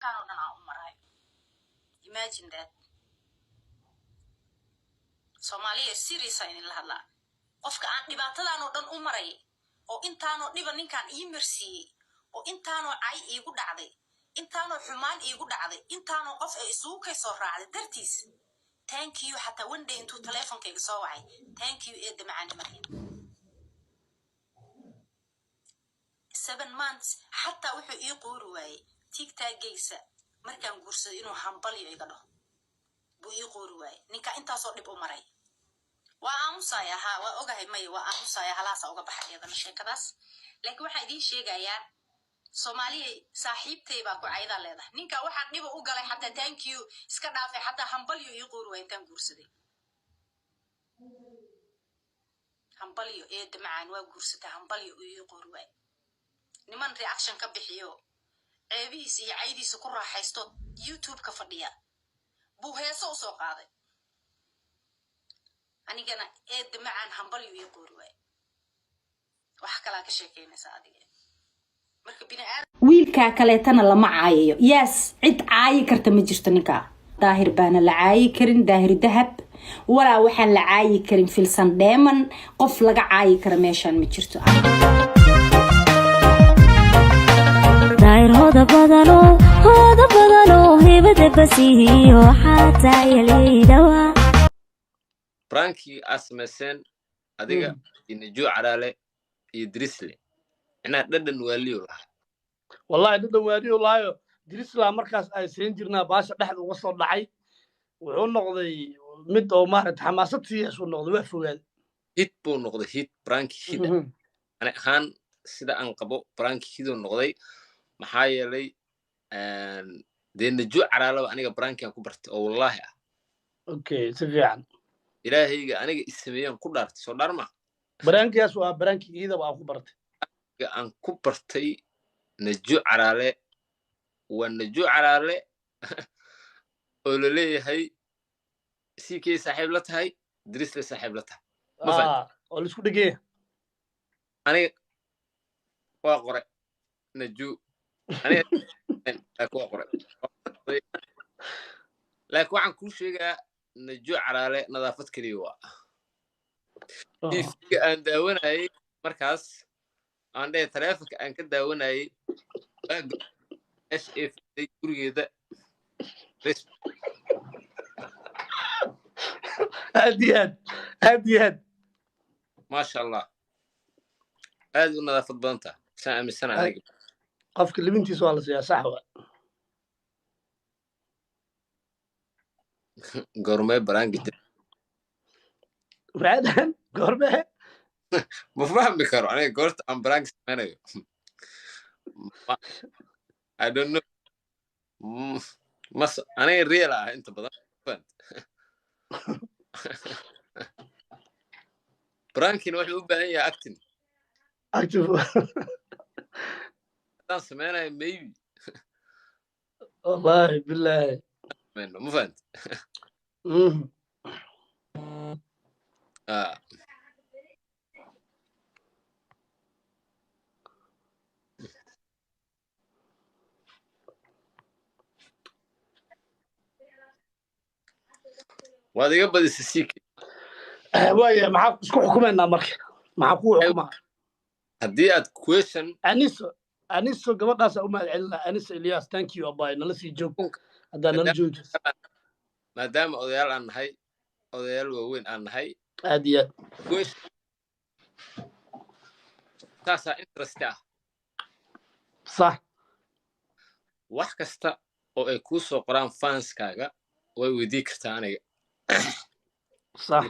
كانوا أنا أمراي imagine that Somalia serious in الهلا qofka aan dhibaatadan oo dhan u maray oo intaano dhiba ninkan ii marsiiyay oo intaano ay iigu dhacday intaano xumaan iigu dhacday intaano qof ay isugu kay soo raacday dartiis thank you hatta one day intuu teleefankayga soo wacay thank you ee damacaan marin 7 months hatta wuxuu ii qoori waayay tigtagaysa markaan guursaday inuu hambaliyo iga dhaho buu ii qoori waayay ninka intaasoo dhib u maray وأمسايا ها وأوجه مي وأمسايا هلاص أوجه بحياة الشيكداس لكن واحد يدين شيء جايا سومالي صاحب تيبا كعيدا لذا نينكا واحد نبى أوجله حتى thank you سكنافي حتى همبليو يقول وين كان جورسدي همبليو إيه دمعان وجورسته همبليو يقول وين نمان رياكشن كبحيو عبيسي عيدي سكرة حيستو يوتيوب كفرديا بو هي صوصو قاضي anigana eed macaan hambal iyo qoorway wax kala ka sheekeynaysa adiga marka binaad wiilka kaleetana lama caayayo yes cid caayi karta ma jirto ninka daahir baana la caayi karin daahir dahab wala waxaan la caayi karin filsan dheeman qof laga caayi kara meeshan ma jirto daahir hooda badano hebada basiyo xataa yaliidawa برانكي أسمسن أديك إنجو على يدرسلي أنا ددن واليو الله والله ددن واليو الله درس لا مركز أي سنجرنا باش نحن وصل لعي ونقضي مد أو مهرة حماسة فيها شو نقضي وفوال هيت بو نقضي هيت برانكي كده أنا خان سيدا أنقبو برانكي كده نقضي محايا لي دي نجو على أنا برانكي أكبرت والله أوكي سفيان إلهي أنا إسميان كدارت صدر ما برانكي أسوأ برانكي إذا بقى كبرت أن كبرتي نجو على والنجو على قولوا لي هاي سيكي صاحب لتها هاي درس لي صاحب لتها ولا شو دقيه أنا واقرأ نجو أنا واقرأ لكن عن كل شيء نجو على نظافة كريوة إيش أن داوناي مركز عندي ترافق أن كداوناي إيش إف يقولي ذا هديان ما شاء الله هذه نظافة بنتها سنة من السنة هذه قف اللي بنتي سؤال يا صحوة قرمي برانجي بعدين قرمي مفهوم بكرو أنا قلت أم برانجي أنا I don't know مس أنا ريلا أنت بدأ فهمت برانكي نوح يوبا هي أكتن أنا سمعنا ميبي والله بالله منه مو فهمت وهذا يقبل السيكي ويا معك اسكو حكومنا مركي معكو حكومه هدي اد كويشن انيسو gabadhaas u mahad celina anis Ilyas thank you abay nala sii joog hadaan nala joogo maadaama odayaal aan nahay odayaal waaweyn aan nahay aad iyo كويش taasa interest ah صح wax kasta oo ay ku soo qoraan fanskaaga way weydii kartaa aniga صح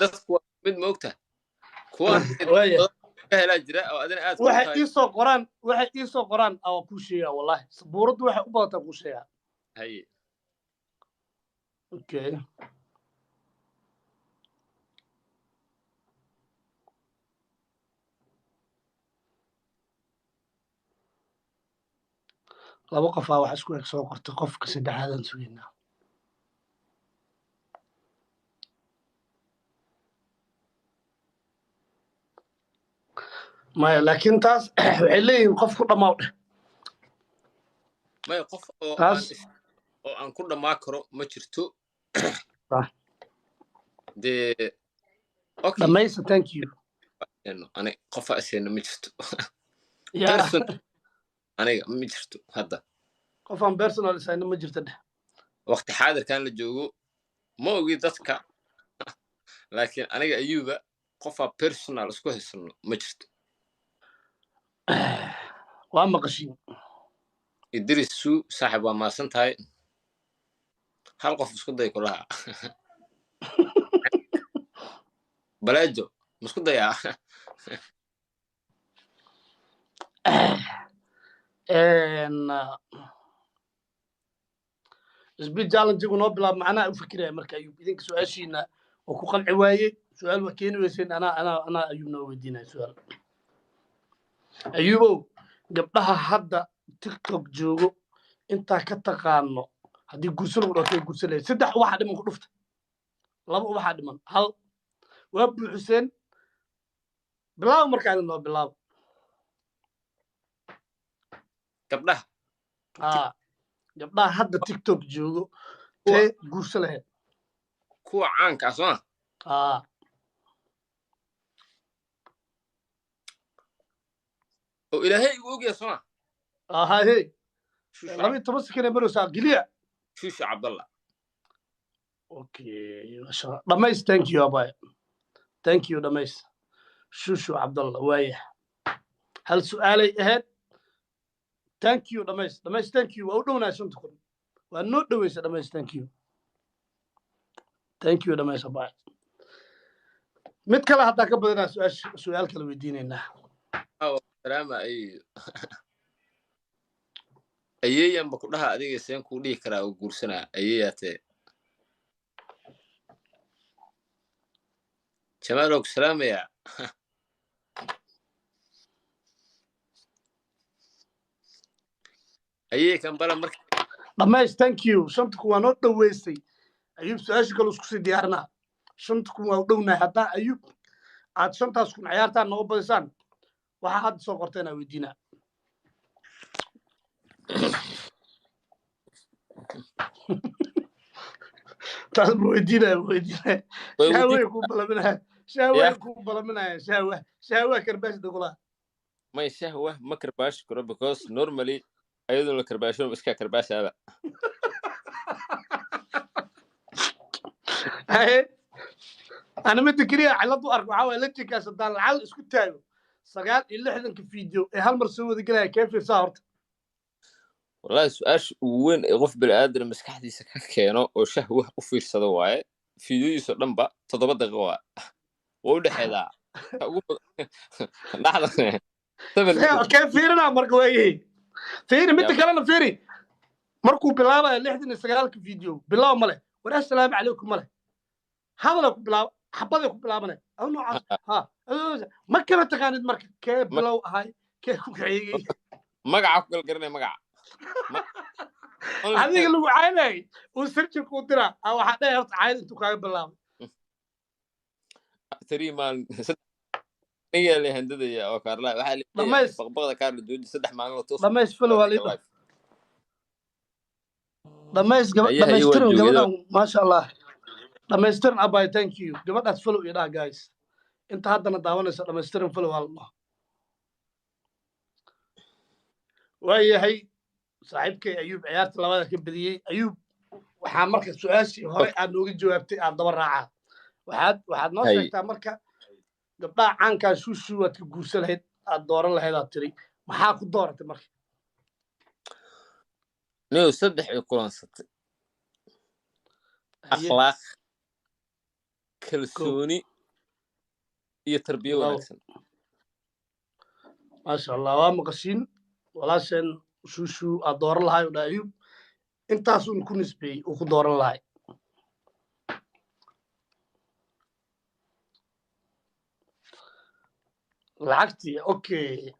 dadku mid moogta kuwa هلا جرا أو أدنى آت واحد يسوق قران أو كل شيء والله صبورت واحد أبغى كل شيء هاي أوكي لا وقف واحد شكون يسوق قرت قف كسد هذا نسوينا ما لكن تاس عليه قف كل ما may qof oo taas aan ku dhamaa karo ma jirto ah, de okay dhamaysa thank you ani qof asayna ma jirto ya person aniga ma jirto hadda qof aan personal isayna ma jirta dheh waqti xaadirkan la joogo ma ogi dadka laakiin aniga ayuba qof personal isku haysano ma jirto waa maqashin idrisu saaxib waa maasan tahay hal qof isku day kulaha balajo musku daya isbi challenge-gu noo bilaab macnaha u fikiraya marka ayuub idinka su-aashiina oo ku qanci waayey su-aal waa keeni weyseen anaa ayuub noo weydiinaya su-aal ayuubow gabdhaha hadda tiktok joogo intaa ka taqaano haddii gurso lagu dhawtay gurso leeyahay 3 ubaxa dhiman ku dhufta 2 ubaxa dhiman hal waa buuxiseen bilaab markaa noo bilaab gabdhaha hadda tiktok joogo tee gurso lahayd kuwa caanka ah soo oo ilaahay uu ogyahay soo haye 12 sakane maraysaa geliya shushu cabdallah okay masha dhamays thank you abay thank you dhamays shushu cabdallah waaya hal su'aalay ahayd thank you dhamays thank you waa u dhownaa 5 kun waa noo dhawaysa dhamays thank you dhamays abay mid kale hadda ka badanaa su'aal kale weydiinaynaa salaama ayeeyan ba ku dhaha adiga seen ku dhihi karaa oo guursanaa ayeeyate jamaalow salaamaya ayeey kan bala marka dhamays thank you 5 kun waa noo dhawaysay ayuub su-aasha kale isku sii diyaarnaa 5 kun waa u dhownahay haddaa ayuub aad 5taas kun ciyaartaan nooga badisaan waxaa hadda soo qorteen aa weydiinaa taas ma weydiinaya shahway ku balaminaya shahwa karbaash dagulaa may shahwa ma karbaashi karo because normally ayadoo la karbaasho iska karbaashaaba ana midda keliya cilad u arko waxaa waay lajinkaas haddaan lacal isku taago 69 video ee hal mar soo wada gelaya kee fiirsaa horta wallahi su-aasha ugu weyn ee qof bini'aadana maskaxdiisa ka keeno oo shahwa u fiirsado waaye fiidiyodiisa dhanba 7 daqiiqo waa u dhexeedaa kee fiirinaa marka waayey fiiri midda kalena fiiri markuu bilaabaya 69 video bilaab male war assalaamu calaykum male hadala ku bilaab xabaday ku bilaabanay aw noocaas ma kala taqaanid marka kee bilow ahay kee ku xigay magaca ku galgaranay magaca adiga lagu caynay uu sirji ku dira waxa dheer cayd intuu kaaga bilaabay tariiman niga le handadaya oo kaarla waxa leeyahay baqbaqda kaarla doodi 3 maalin oo toos dhamays follow waliba dhamays gabadha ma sha Allah dhamaystiran abay thank you gabadhaas follow iyo dhaa guys inta haddana daawanaysa dhamaystiran follow Allah waayahay saaxiibkay ayuub ciyaarta labada ka badiyey ayuub waxaa marka su-aashii hore aad nooga jawaabtay aad daba raacaa waxaad noo sheegtaa marka gabdhaha caankaa shushu aad ka guursan lahayd aad dooran lahayd aad tiri maxaa ku dooratay marka niyo 3 ay kulansatay akhlaaq kalsooni iyo tarbiya wanaagsan maasha Allah waa maqashiin walaasheen shushu aad dooran lahay oo ayuub intaas uu ku nisbeeyay uu ku dooran lahay lacagtii okay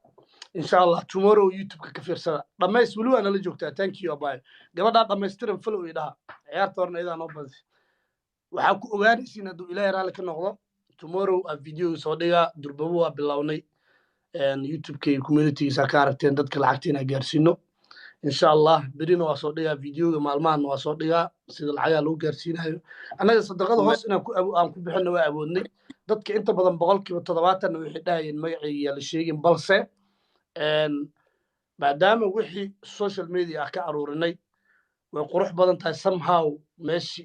insha Allah tomorrow YouTube ka fiirsada dhamays wali waa nala joogtaa thank you abay gabadha dhamaystiran follow ii dhaha ciyaarta horna iyada noo badisay waxaa ku ogaanaysiin hadduu ilaahay raali ka noqdo tomorrow a video soo dhiga durbabo waa bilownay youtube-ka iyo community-giisa ka aragteen dadka lacagta inaa gaarsiino insha allah berina waa soo dhigaa videoga maalmahan waa soo dhigaa sida lacagaa lagu gaarsiinayo annaga sadaqada hoos inaan ku bixino waa awoodnay dadka inta badan 70% waxay dhahayeen magacayga la sheegin balse maadaama wixii social media ah ka aruurinay way qurux badan tahay somehow meeshii